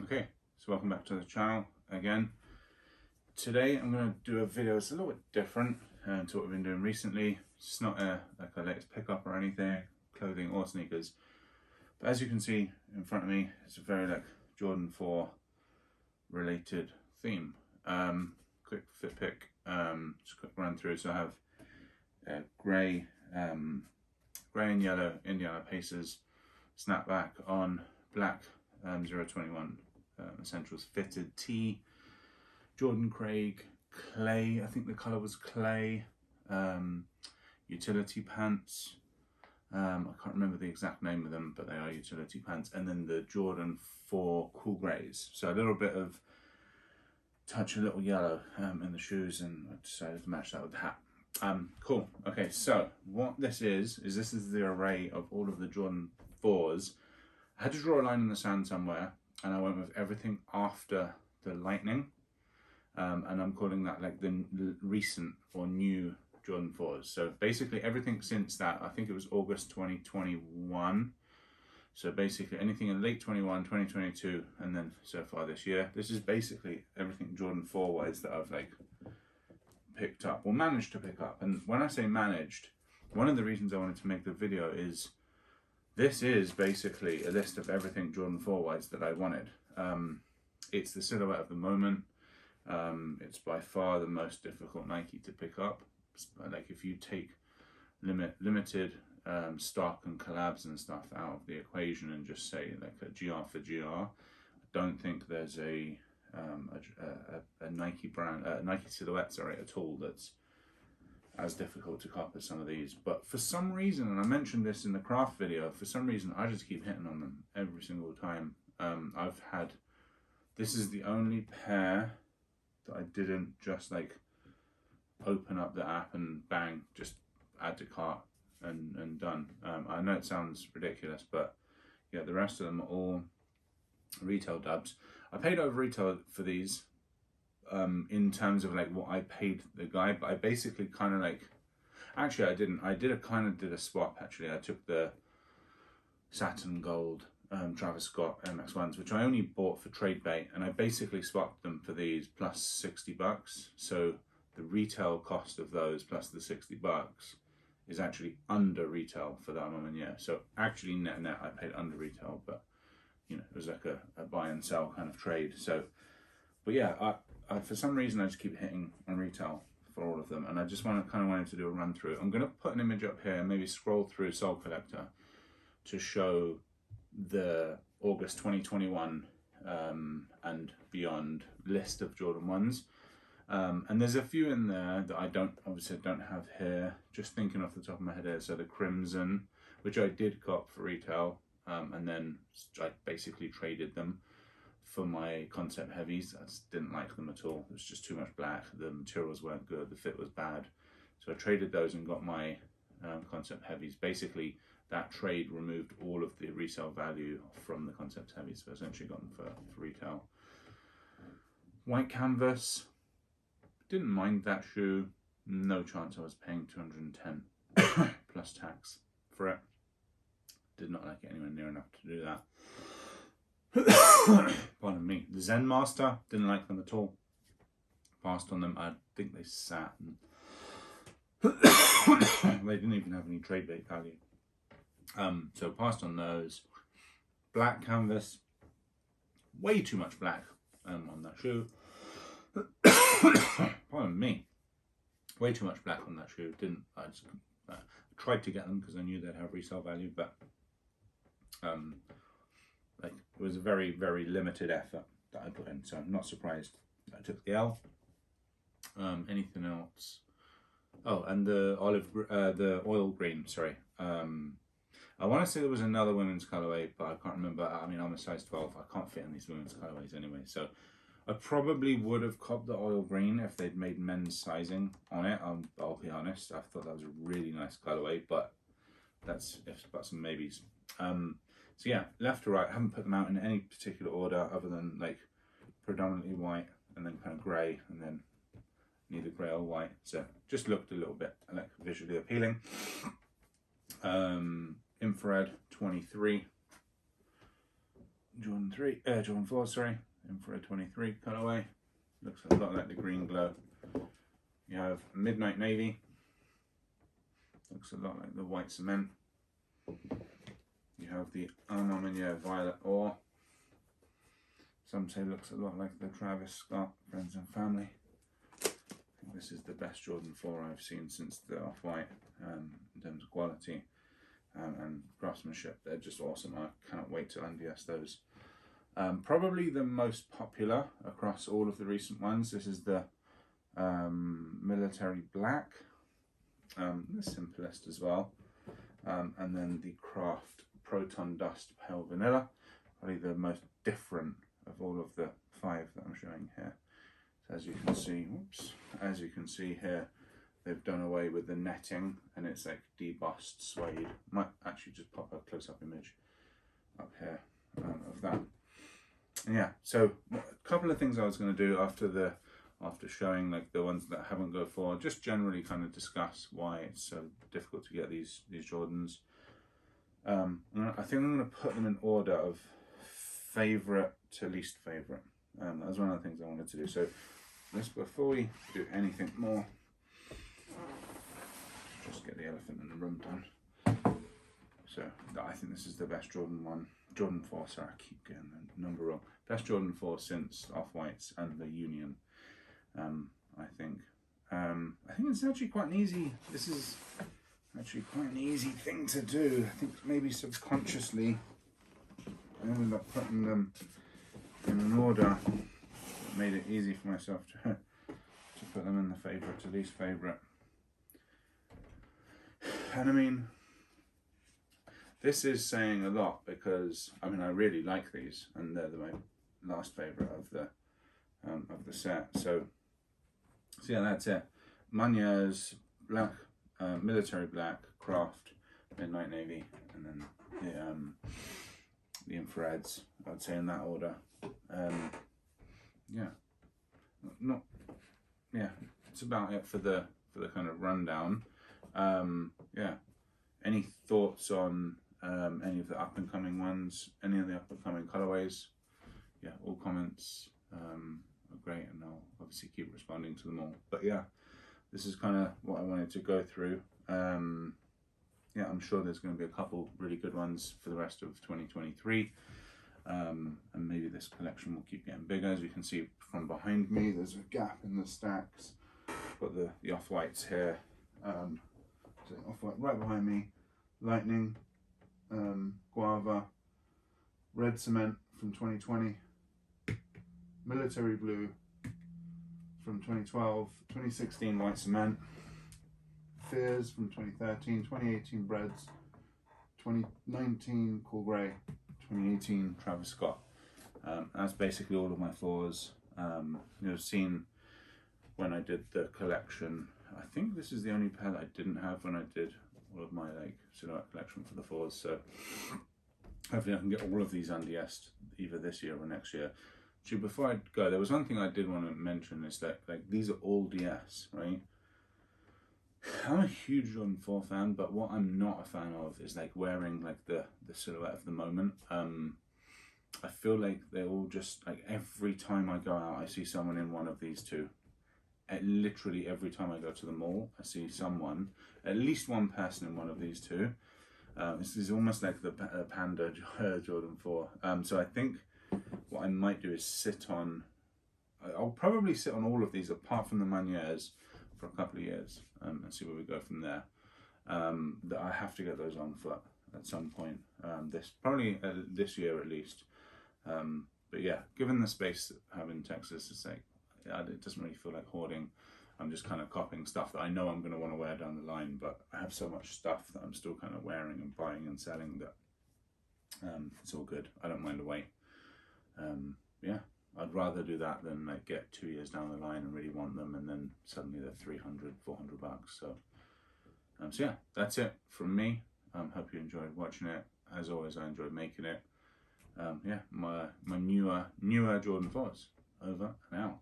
Okay, so welcome back to the channel again. Today I'm going to do a video that's a little bit different to what we've been doing recently. It's not like a latest pickup or anything, clothing or sneakers. But as you can see in front of me, it's a very Jordan 4 related theme. Quick fit pick, just a quick run through. So I have grey and yellow Indiana Pacers snapback on black 021 Essentials fitted tee, Jordan Craig clay, I think the colour was clay, utility pants, I can't remember the exact name of them, but they are utility pants, and then the Jordan 4 cool greys. So a little bit of touch, a little yellow in the shoes, and I decided to match that with the hat. Cool. Okay, so what this is this is the array of all of the Jordan 4s. I had to draw a line in the sand somewhere, and I went with everything after the Lightning, and I'm calling that like the recent or new Jordan 4s. So basically everything since that, I think it was August 2021. So basically anything in late 21, 2022, and then so far this year. This is basically everything Jordan 4 wise that I've picked up or managed to pick up. And when I say managed, one of the reasons I wanted to make the video is this is basically a list of everything Jordan 4 wise that I wanted. It's the silhouette of the moment. It's by far the most difficult Nike to pick up. Like if you take limited stock and collabs and stuff out of the equation and just say like a GR for GR, I don't think there's a Nike brand, Nike silhouette, at all that's as difficult to cop as some of these. But for some reason, and I mentioned this in the craft video, for some reason I just keep hitting on them every single time. This is the only pair that I didn't just open up the app and bang, just add to cart and done. I know it sounds ridiculous, but yeah, the rest of them are all retail dubs. I paid over retail for these in terms of what I paid the guy, but I basically actually I didn't. I did a swap actually. I took the satin gold Travis Scott MX1s, which I only bought for trade bait, and I basically swapped them for these plus $60. So the retail cost of those plus the $60 is actually under retail for that moment. Yeah, so actually net I paid under retail, but you know, it was like a buy and sell kind of trade. So, but yeah, I for some reason I just keep hitting on retail for all of them, and I just wanted to do a run through. I'm gonna put an image up here and maybe scroll through Soul Collector to show the August 2021 and beyond list of Jordan 1s. And there's a few in there that I obviously don't have here. Just thinking off the top of my head here. So the Crimson, which I did cop for retail, and then I basically traded them for my Concept Heavies. I just didn't like them at all. It was just too much black. The materials weren't good. The fit was bad. So I traded those and got my Concept Heavies. Basically, that trade removed all of the resale value from the Concept Heavies. So I essentially got them for retail. White Canvas. Didn't mind that shoe. No chance I was paying 210 plus tax for it. Did not like it anywhere near enough to do that. Pardon me. The Zen Master, didn't like them at all. Passed on them. I think they sat and they didn't even have any trade bait value. So passed on those. Black Canvas, way too much black on that shoe. Pardon me. Way too much black on that shoe. I just tried to get them because I knew they'd have resale value, but it was a very, very limited effort that I put in, so I'm not surprised that I took the L. Anything else? Oh, and the the oil green, sorry. I want to say there was another women's colorway, but I can't remember. I mean, I'm a size 12. I can't fit in these women's colorways anyway, so I probably would have copped the oil green if they'd made men's sizing on it. I'll be honest. I thought that was a really nice colorway, but that's ifs, buts, and maybes. So yeah, left to right. I haven't put them out in any particular order other than predominantly white and then kind of grey and then neither grey or white. So just looked a little bit visually appealing. Infrared 23. Jordan 4, sorry, Infrared 23 colorway. Looks a lot like the Green Glow. You have Midnight Navy. Looks a lot like the White Cement. You have the Armand Meunier Violet Ore. Some say looks a lot like the Travis Scott Friends and Family. I think this is the best Jordan 4 I've seen since the Off-White in terms of quality and craftsmanship. They're just awesome. I cannot wait to unds those. Probably the most popular across all of the recent ones. This is the Military Black, the simplest as well, and then the Craft Proton Dust Pale Vanilla, probably the most different of all of the 5 that I'm showing here. So as you can see, as you can see here, they've done away with the netting and it's like debossed suede. Might actually just pop a close-up image up here of that. And yeah, so a couple of things I was going to do after showing like the ones that haven't go for, just generally kind of discuss why it's so difficult to get these Jordans. I think I'm going to put them in order of favourite to least favourite. That was one of the things I wanted to do. So before we do anything more, just get the elephant in the room done. So I think this is the best Jordan 4, sorry, I keep getting the number wrong. Best Jordan 4 since Off-Whites and the Union, I think. I think it's actually quite an easy, this is actually quite an easy thing to do. I think maybe subconsciously I ended up putting them in an order that made it easy for myself to put them in the favourite to least favourite. And I mean, this is saying a lot because I mean I really like these and they're my last favourite of the set. So yeah, that's it. Meunier's Black, Military Black, Craft, Midnight Navy, and then the Infrareds. I'd say in that order. Yeah, it's about it for the kind of rundown. Yeah, any thoughts on any of the up and coming ones, any of the up and coming colorways? Yeah, all comments are great, and I'll obviously keep responding to them all. But yeah, this is kind of what I wanted to go through. Yeah, I'm sure there's going to be a couple really good ones for the rest of 2023. And maybe this collection will keep getting bigger. As you can see from behind me, there's a gap in the stacks. Got the Off-Whites here. So Off-White right behind me. Lightning, Guava, Red Cement from 2020, Military Blue from 2012, 2016 White Cement, Fears from 2013, 2018 Breads, 2019 Cool Grey, 2018 Travis Scott. That's basically all of my fours. You've seen when I did the collection, I think this is the only pair that I didn't have when I did all of my like silhouette collection for the fours. So hopefully I can get all of these unds either this year or next year. Actually, before I go, there was one thing I did want to mention, is that like these are all DS, right? I'm a huge Jordan 4 fan, but what I'm not a fan of is like wearing like the silhouette of the moment. I feel like they're all just like, every time I go out I see someone in one of these two. Literally every time I go to the mall I see someone, at least one person in one of these two. This is almost like the Panda Jordan 4. So I think what I might do is I'll probably sit on all of these apart from the Meuniers for a couple of years and see where we go from there. That I have to get those on foot at some point, this year at least. But yeah, given the space I have in Texas, it's like, it doesn't really feel like hoarding. I'm just kind of copying stuff that I know I'm going to want to wear down the line, but I have so much stuff that I'm still kind of wearing and buying and selling that it's all good. I don't mind the wait. Yeah, I'd rather do that than like get 2 years down the line and really want them and then suddenly they're 300, 400 bucks. So yeah, that's it from me. Hope you enjoyed watching it. As always, I enjoyed making it. Yeah, my newer Jordan 4s. Over and out.